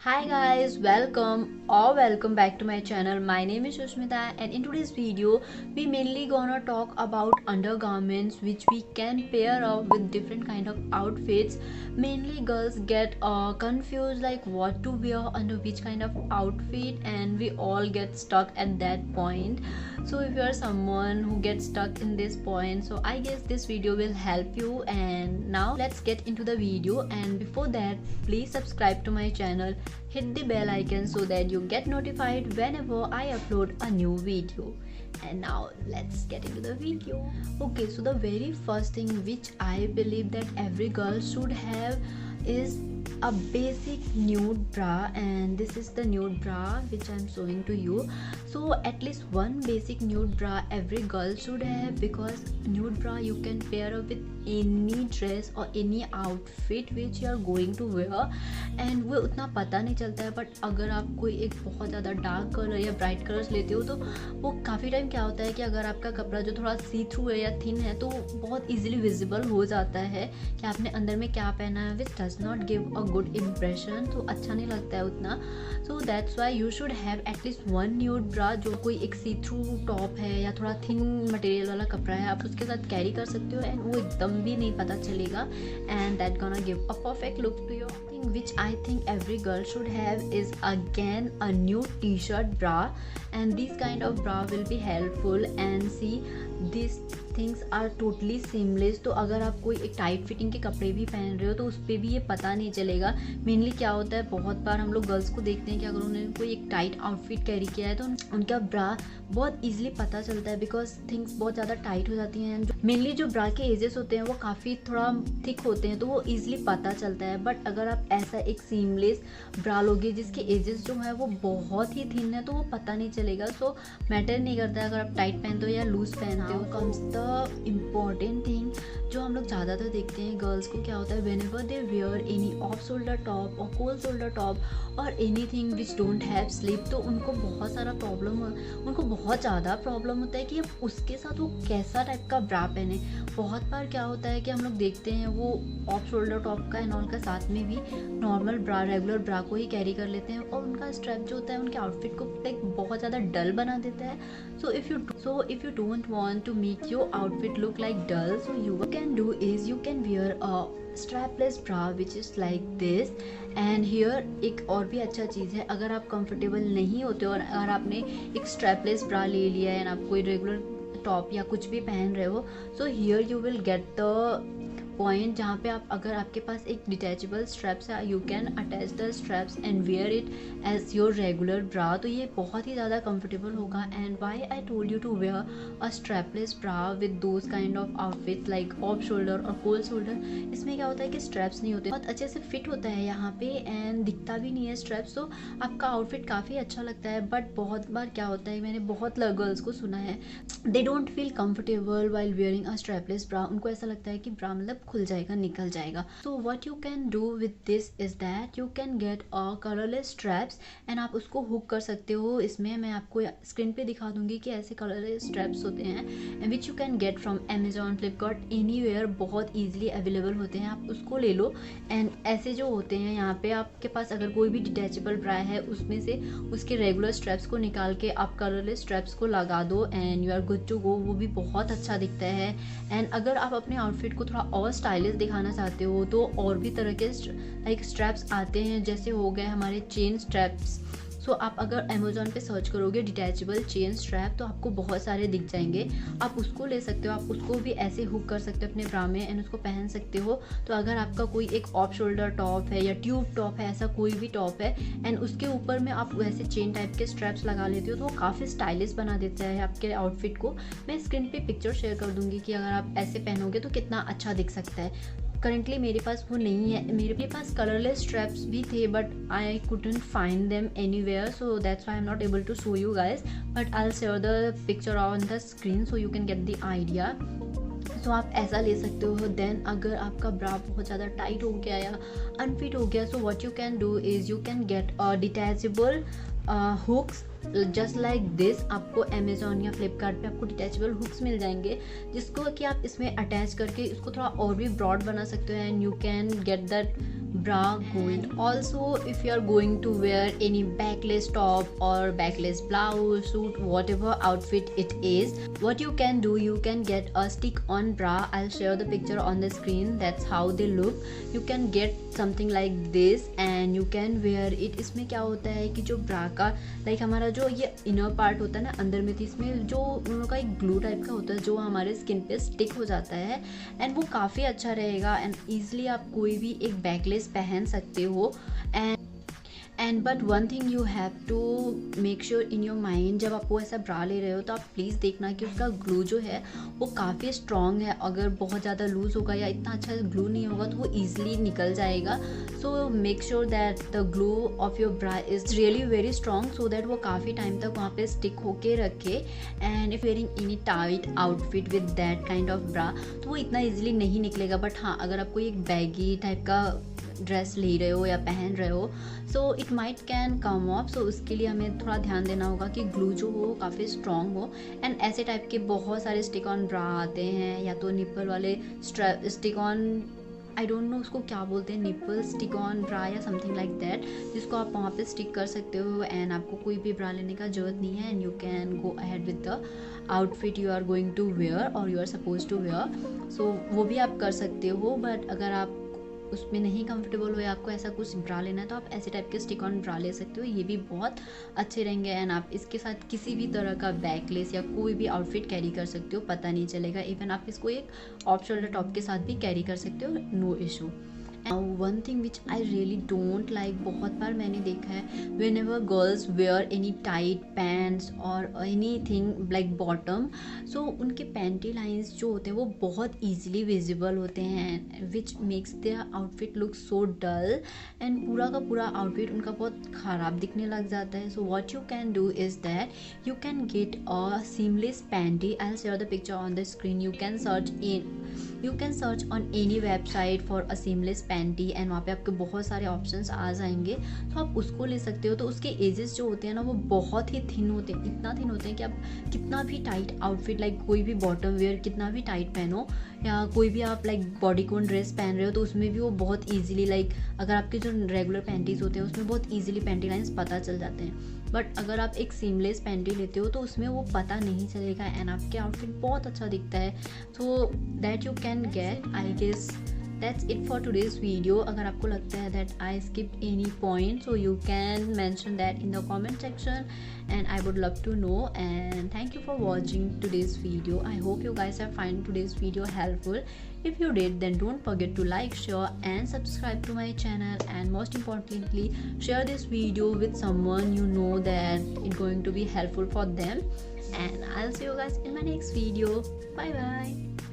Hi guys, welcome back to my channel. My name is Sushmita and in today's video we mainly gonna talk about undergarments which we can pair up with different kind of outfits. Mainly girls get confused like what to wear under which kind of outfit, and we all get stuck at that point. So if you are someone who gets stuck in this point, so I guess this video will help you. And now let's get into the video, and before that please subscribe to my channel, hit the bell icon so that you get notified whenever I upload a new video. And now let's get into the video. Okay, so the very first thing which I believe that every girl should have is a basic nude bra, and this is the nude bra which I'm showing to you. So at least one basic nude bra every girl should have, because nude bra you can pair up with any dress or any outfit which you are going to wear, and वो उतना पता नहीं चलता है. But अगर आप कोई एक बहुत ज़्यादा डार्क कलर या ब्राइट कलर्स लेते हो तो वो काफ़ी टाइम क्या होता है कि अगर आपका कपड़ा जो थोड़ा सी थ्रू है या थिन है तो बहुत इजीली विजिबल हो जाता है कि आपने अंदर में क्या पहना है, which does not give a good impression. तो अच्छा नहीं लगता है उतना. So that's why you should have at least one nude bra जो कोई एक सी थ्रू टॉप है या थोड़ा थिन मटेरियल वाला कपड़ा है, आप उसके साथ कैरी कर सकते हो एंड वो एकदम भी नहीं पता चलेगा, and that gonna give a perfect look to your. Which I think every girl should have is again a new t-shirt bra, and these kind of bra will be helpful. And see, these things are totally seamless. तो अगर आप कोई एक tight fitting के कपड़े भी पहन रहे हो तो उस पर भी ये पता नहीं चलेगा. मेनली क्या होता है, बहुत बार हम लोग गर्ल्स को देखते हैं कि अगर उन्होंने कोई एक टाइट आउटफिट कैरी किया है तो उनका ब्रा बहुत ईजिली पता चलता है, बिकॉज थिंग्स बहुत ज़्यादा टाइट हो जाती हैं. मेनली जो ब्रा के एजेस होते हैं वो काफ़ी थोड़ा थिक होते हैं तो वो ईजिली पता चलता है. बट अगर आप ऐसा एक सीमलेस ब्रा लोगे जिसके एजेस जो है वो बहुत ही थिन है तो वो पता नहीं चलेगा. सो मैटर नहीं करता है अगर आप टाइट पहनते हो या लूज पहनते हो. कम्स द इम्पॉर्टेंट थिंग जो हम लोग ज़्यादातर देखते हैं गर्ल्स को क्या होता है, whenever they were any of shoulder top और कोल शोल्डर टॉप और anything which don't have sleeve, तो उनको बहुत सारा प्रॉब्लम, उनको बहुत ज़्यादा प्रॉब्लम होता है कि अब उसके साथ वो कैसा टाइप का ब्रा पहने. बहुत बार क्या होता है कि हम लोग देखते हैं वो ऑफ शोल्डर टॉप का एंड ऑल का साथ में भी नॉर्मल ब्रा, रेगुलर ब्रा को ही कैरी कर लेते हैं, और उनका स्ट्रैप जो होता है उनके आउटफिट को लाइक बहुत ज़्यादा डल बना देता है. So if you don't want to make your outfit look like dull, so you can do is you can wear a strapless bra which is like this. and here एक और भी अच्छा चीज़ है, अगर आप कंफर्टेबल नहीं होते और अगर आपने एक strapless bra ले लिया है एंड आप कोई रेगुलर टॉप या कुछ भी पहन रहे हो, so here you will get the point जहाँ पे आप, अगर आपके पास एक डिटैचेबल स्ट्रैप्स है, you can attach the straps and wear it as your regular bra. तो ये बहुत ही ज़्यादा कंफर्टेबल होगा. And why I told you to wear a strapless bra with those kind of outfit like off shoulder और cold shoulder. इसमें क्या होता है कि स्ट्रैप्स नहीं होते, बहुत अच्छे से फिट होता है यहाँ पे एंड दिखता भी नहीं है स्ट्रैप्स, तो आपका आउटफिट काफ़ी अच्छा लगता है. बट बहुत बार क्या होता है, मैंने बहुत गर्ल्स को सुना है, they don't feel comfortable while wearing a strapless bra. उनको ऐसा लगता है कि ब्रा मतलब खुल जाएगा, निकल जाएगा. सो what you can do with this is that you can get a colourless straps and आप उसको हुक कर सकते हो. इसमें मैं आपको स्क्रीन पे दिखा दूंगी कि ऐसे कलरलेस स्ट्रैप्स होते हैं and which you can get from Amazon, Flipkart, anywhere, बहुत ईजिली अवेलेबल होते हैं. आप उसको ले लो. एंड ऐसे जो होते हैं यहाँ पे आपके पास अगर कोई भी डिटैचेबल ब्रा है उसमें से उसके रेगुलर स्ट्रैप्स को निकाल के आप कलरलेस स्ट्रैप्स को लगा दो and you are good to go. वो भी बहुत अच्छा दिखता है. एंड अगर आप अपने आउटफिट को थोड़ा और स्टाइलिश दिखाना चाहते हो तो और भी तरह के लाइक स्ट्रैप्स आते हैं, जैसे हो गए हमारे चेन स्ट्रैप्स. सो आप अगर अमेजोन पे सर्च करोगे डिटैचेबल चेन स्ट्रैप तो आपको बहुत सारे दिख जाएंगे. आप उसको ले सकते हो, आप उसको भी ऐसे हुक कर सकते हो अपने ब्रा में एंड उसको पहन सकते हो. तो अगर आपका कोई एक ऑफ शोल्डर टॉप है या ट्यूब टॉप है, ऐसा कोई भी टॉप है एंड उसके ऊपर में आप वैसे चेन टाइप के स्ट्रैप्स लगा लेते हो तो वो काफ़ी स्टाइलिश बना देता है आपके आउटफिट को. मैं स्क्रीन पे पिक्चर शेयर कर दूंगी कि अगर आप ऐसे पहनोगे तो कितना अच्छा दिख सकता है. करेंटली मेरे पास वो नहीं है, मेरे पास कलरलेस स्ट्रैप्स भी थे but I couldn't find them anywhere, so that's why I am not able to show you guys. But I will share the picture on the screen so you can get the idea. So आप ऐसा ले सकते हो. Then अगर आपका ब्रा बहुत ज़्यादा tight हो गया या अनफिट हो गया, so what you can do is you can get detachable hooks just like this आपको अमेजोन या फ्लिपकार्ट पे आपको डिटैचेबल हुक्स मिल जाएंगे, जिसको कि आप इसमें अटैच करके इसको थोड़ा और भी ब्रॉड बना सकते हो and you can get that bra going. Also, if you are going to wear any backless top or backless blouse, suit, whatever outfit it is, what you can do, you can get a stick on bra. I'll share the picture on the screen. That's how they look. You can get something like this and you can wear it. इसमें क्या होता है कि जो ब्रा का like हमारा जो ये इनर पार्ट होता है ना अंदर में, तो इसमें जो उन का एक ग्लू टाइप का होता है जो हमारे स्किन पे स्टिक हो जाता है एंड वो काफ़ी अच्छा रहेगा एंड ईजिली आप कोई भी एक बैकलेस पहन सकते हो. And but one thing you have to make sure in your mind, जब आप वो ऐसा ब्रा ले रहे हो तो आप प्लीज़ देखना कि उसका ग्लू जो है वो काफ़ी स्ट्रॉन्ग है. अगर बहुत ज़्यादा लूज़ होगा या इतना अच्छा ग्लू नहीं होगा तो वो ईजिली निकल जाएगा. So make sure that the glue of your bra is really very strong so that वो काफ़ी टाइम तक वहाँ पे स्टिक होके रखे. And if wearing any tight outfit with that kind of bra तो वो इतना ईजिली नहीं निकलेगा. बट हाँ, अगर आप कोई एक बैगी टाइप का ड्रेस ले रहे हो या पहन रहे हो so it might can come off. So उसके लिए हमें थोड़ा ध्यान देना होगा कि ग्लू जो हो काफ़ी स्ट्रॉन्ग हो. एंड ऐसे टाइप के बहुत सारे स्टिक ऑन ब्रा आते हैं, या तो निप्पल वाले stick on, I don't know उसको क्या बोलते हैं, निप्पल स्टिक ऑन ब्रा या समथिंग लाइक दैट, जिसको आप वहाँ पे स्टिक कर सकते हो एंड आपको कोई भी ब्रा लेने का ज़रूरत नहीं है and you can go ahead with the outfit you are going to wear और you are suppose to wear. So वो भी आप कर सकते हो. बट अगर आप उसमें नहीं कंफर्टेबल हो या आपको ऐसा कुछ ब्रा लेना है तो आप ऐसे टाइप के स्टिक ऑन ब्रा ले सकते हो. ये भी बहुत अच्छे रहेंगे एंड आप इसके साथ किसी भी तरह का बैकलेस या कोई भी आउटफिट कैरी कर सकते हो, पता नहीं चलेगा. इवन आप इसको एक ऑफ शोल्डर टॉप के साथ भी कैरी कर सकते हो, no issue. One thing which I really don't like, बहुत बार मैंने देखा है whenever girls wear any tight pants और anything like bottom, so उनके पैंटी लाइन्स जो होते हैं वो बहुत ईजिली विजिबल होते हैं which makes their outfit look so dull and पूरा का पूरा आउटफिट उनका बहुत ख़राब दिखने लग जाता है. So what you can do is that you can get a seamless panty. I will share the picture on the screen. You can search on any website for a seamless panty and वहाँ पे आपके बहुत सारे options आ जाएंगे, तो आप उसको ले सकते हो. तो उसके एजेस जो होते हैं ना वो बहुत ही थिन होते हैं, इतना थिन होते हैं कि आप कितना भी टाइट आउटफिट लाइक कोई भी बॉटम वेयर कितना भी टाइट पहनो या कोई भी आप लाइक बॉडीकॉन ड्रेस पहन रहे हो तो उसमें भी वो बहुत ईजिली लाइक अगर आपके जो रेगुलर पैंटीज होते हैं उसमें बहुत ईजिली पैंटी लाइन्स पता चल जाते हैं. बट अगर आप एक सीमलेस पैंटी लेते हो तो उसमें वो पता नहीं चलेगा एंड आपके आउटफिट बहुत अच्छा दिखता है. So that you can get. I guess that's it for today's video. अगर आपको लगता है that I skipped any point so you can mention that in the comment section and I would love to know. And thank you for watching today's video. I hope you guys have find today's video helpful. If you did, then don't forget to like, share and subscribe to my channel, and most importantly share this video with someone you know that it's going to be helpful for them. And I'll see you guys in my next video. Bye bye.